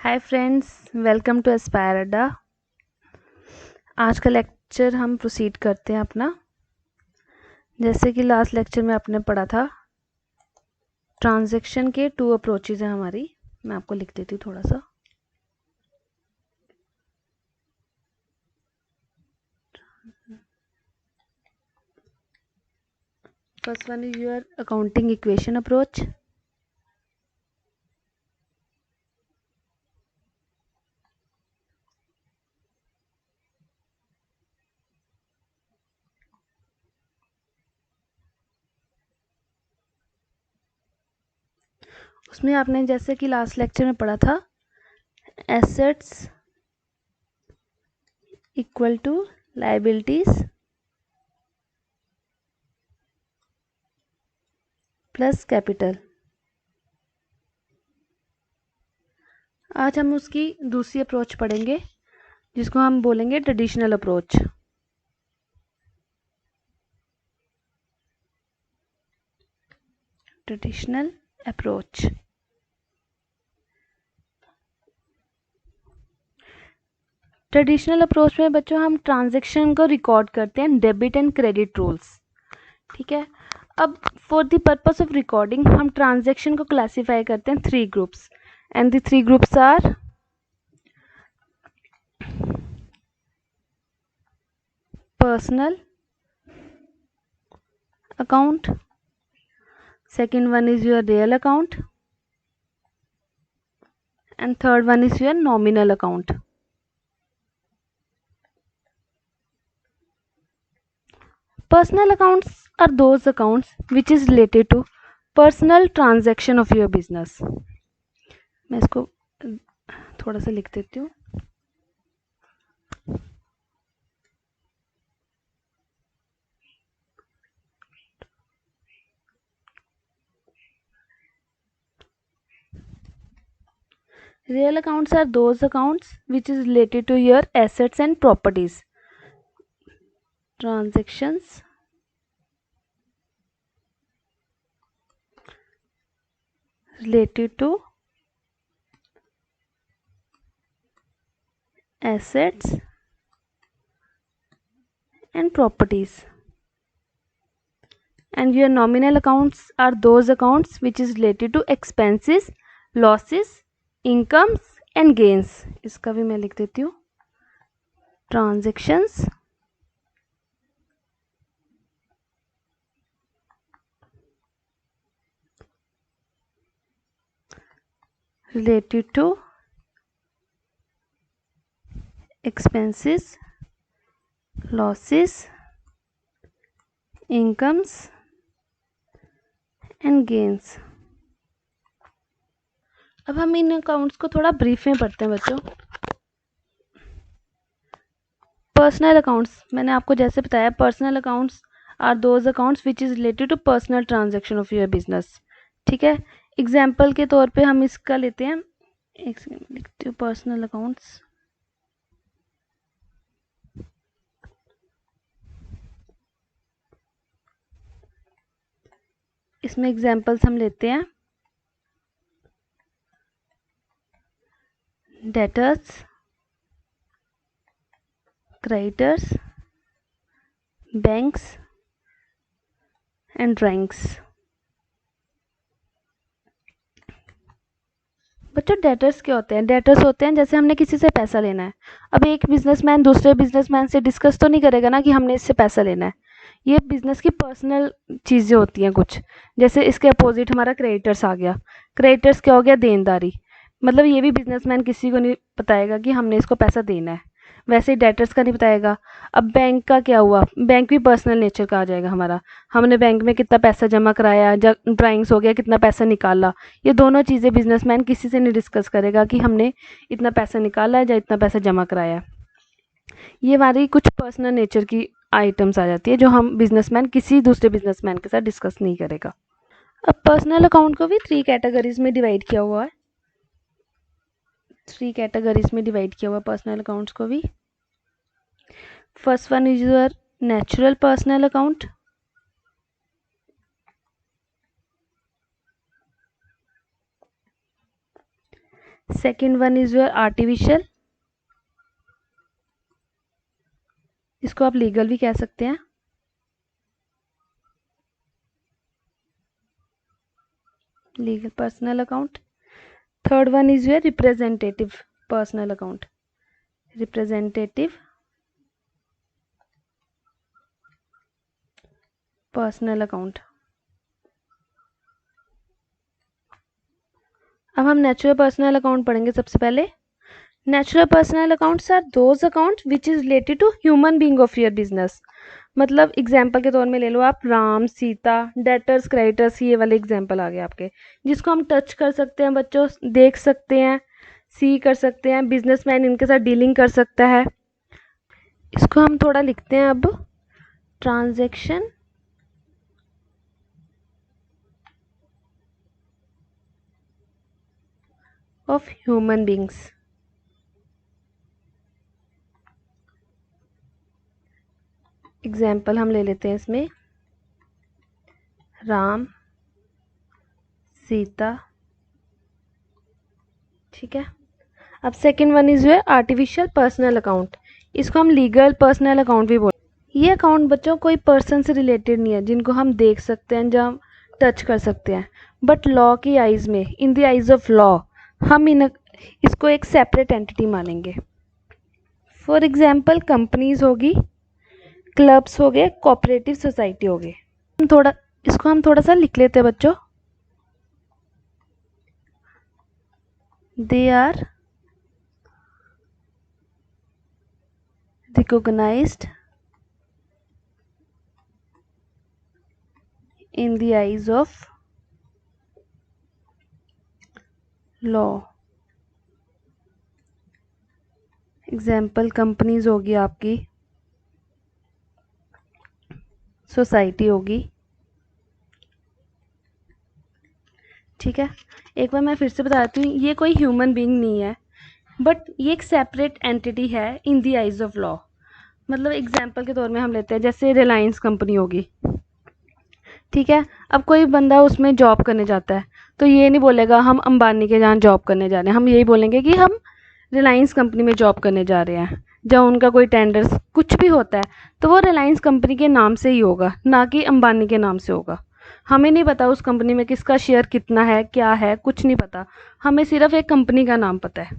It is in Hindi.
Hi friends, welcome to aspire Adda. आज का लेक्चर हम प्रोसीड करते हैं अपना। जैसे कि लास्ट लेक्चर में आपने पढ़ा था, ट्रांजैक्शन के 2 अप्रोचेज हैं हमारी। मैं आपको लिख देती हूँ थोड़ा सा। First one is your accounting equation approach. उसमें आपने जैसे कि लास्ट लेक्चर में पढ़ा था, assets equal to liabilities plus capital. आज हम उसकी दूसरी अप्रोच पढ़ेंगे, जिसको हम बोलेंगे traditional approach. Traditional approach. Traditional approach में बच्चों हम ट्रांजैक्शन को रिकॉर्ड करते हैं डेबिट एंड क्रेडिट रूल्स। ठीक है। अब for the purpose of recording हम ट्रांजैक्शन को क्लासिफाई करते हैं 3 groups, and the 3 groups are personal account, second one is your real account, and third one is your nominal account. Personal accounts are those accounts which is related to personal transaction of your business. मैं इसको थोड़ा सा लिख देती हूँ। Real accounts are those accounts which is related to your assets and properties. Transactions related to assets and properties. And your nominal accounts are those accounts which is related to expenses, losses, incomes and gains. इसका भी मैं लिख देती हूँ। Transactions related to expenses, losses, incomes and gains। अब हम इन अकाउंट्स को थोड़ा ब्रीफ में पढ़ते हैं बच्चों। पर्सनल अकाउंट्स, मैंने आपको जैसे बताया, personal accounts are those accounts which is related to personal transaction of your business. ठीक है। एग्जाम्पल के तौर पे हम इसका लेते हैं, एक सेकंड लिखती हूँ, पर्सनल अकाउंट्स। इसमें एग्जाम्पल्स हम लेते हैं debtors, creditors, banks and drawings. बच्चों डेटर्स क्या होते हैं? डेटर्स होते हैं जैसे हमने किसी से पैसा लेना है। अब एक बिजनेसमैन दूसरे बिजनेसमैन से डिस्कस तो नहीं करेगा ना कि हमने इससे पैसा लेना है। ये बिजनेस की पर्सनल चीज़ें होती हैं कुछ। जैसे इसके अपोजिट हमारा क्रेडिटर्स आ गया। क्रेडिटर्स क्या हो गया? देनदारी। मतलब ये भी बिजनेसमैन किसी को नहीं बताएगा कि हमने इसको पैसा देना है, वैसे ही डेटर्स का नहीं बताएगा। अब बैंक का क्या हुआ? बैंक भी पर्सनल नेचर का आ जाएगा हमारा। हमने बैंक में कितना पैसा जमा कराया, ड्राइंग्स हो गया, कितना पैसा निकाला। ये दोनों चीज़ें बिजनेसमैन किसी से नहीं डिस्कस करेगा कि हमने इतना पैसा निकाला है या इतना पैसा जमा कराया। ये हमारी कुछ पर्सनल नेचर की आइटम्स आ जाती है जो हम बिजनेसमैन किसी दूसरे बिजनेसमैन के साथ डिस्कस नहीं करेगा। अब पर्सनल अकाउंट को भी 3 कैटेगरीज में डिवाइड किया हुआ है। 3 कैटेगरीज में डिवाइड किया हुआ पर्सनल अकाउंट्स को भी। First one is your natural personal account. Second one is your artificial, इसको आप लीगल भी कह सकते हैं। Legal personal account. Third one is your representative personal account, representative personal account. अब हम नेचुरल पर्सनल अकाउंट पढ़ेंगे सबसे पहले। Natural personal accounts are those account which is related to human being of your business. मतलब एग्जाम्पल के तौर में ले लो आप राम, सीता, डेटर्स, क्रेडिटर्स, ये वाले एग्जाम्पल आ गए आपके, जिसको हम टच कर सकते हैं बच्चों, देख सकते हैं, सी कर सकते हैं, बिजनेसमैन इनके साथ डीलिंग कर सकता है। इसको हम थोड़ा लिखते हैं अब, transaction of human beings. Example हम ले लेते हैं इसमें, राम, सीता, ठीक है। अब second one is your artificial personal account, इसको हम लीगल पर्सनल अकाउंट भी बोलते हैं। ये अकाउंट बच्चों कोई पर्सन से रिलेटेड नहीं है, जिनको हम देख सकते हैं, जहाँ टच कर सकते हैं, बट लॉ की आइज में, in the eyes of law, हम इसको एक सेपरेट एंटिटी मानेंगे। फॉर एग्जाम्पल कंपनीज होगी, क्लब्स हो गए, कोऑपरेटिव सोसाइटी हो गए। इसको हम थोड़ा सा लिख लेते हैं बच्चों। They are recognized in the eyes of law। Example companies होगी आपकी, सोसाइटी होगी, ठीक है। एक बार मैं फिर से बताती हूँ, ये कोई ह्यूमन बीइंग नहीं है, बट ये एक सेपरेट एंटिटी है in the eyes of law. मतलब एग्जाम्पल के तौर में हम लेते हैं, जैसे रिलायंस कंपनी होगी, ठीक है। अब कोई बंदा उसमें जॉब करने जाता है, तो ये नहीं बोलेगा हम अंबानी के यहाँ जॉब करने जा रहे हैं, हम यही बोलेंगे कि हम रिलायंस कंपनी में जॉब करने जा रहे हैं। जब उनका कोई टेंडर्स कुछ भी होता है, तो वो रिलायंस कंपनी के नाम से ही होगा, ना कि अंबानी के नाम से होगा। हमें नहीं पता उस कंपनी में किसका शेयर कितना है, क्या है, कुछ नहीं पता, हमें सिर्फ एक कंपनी का नाम पता है।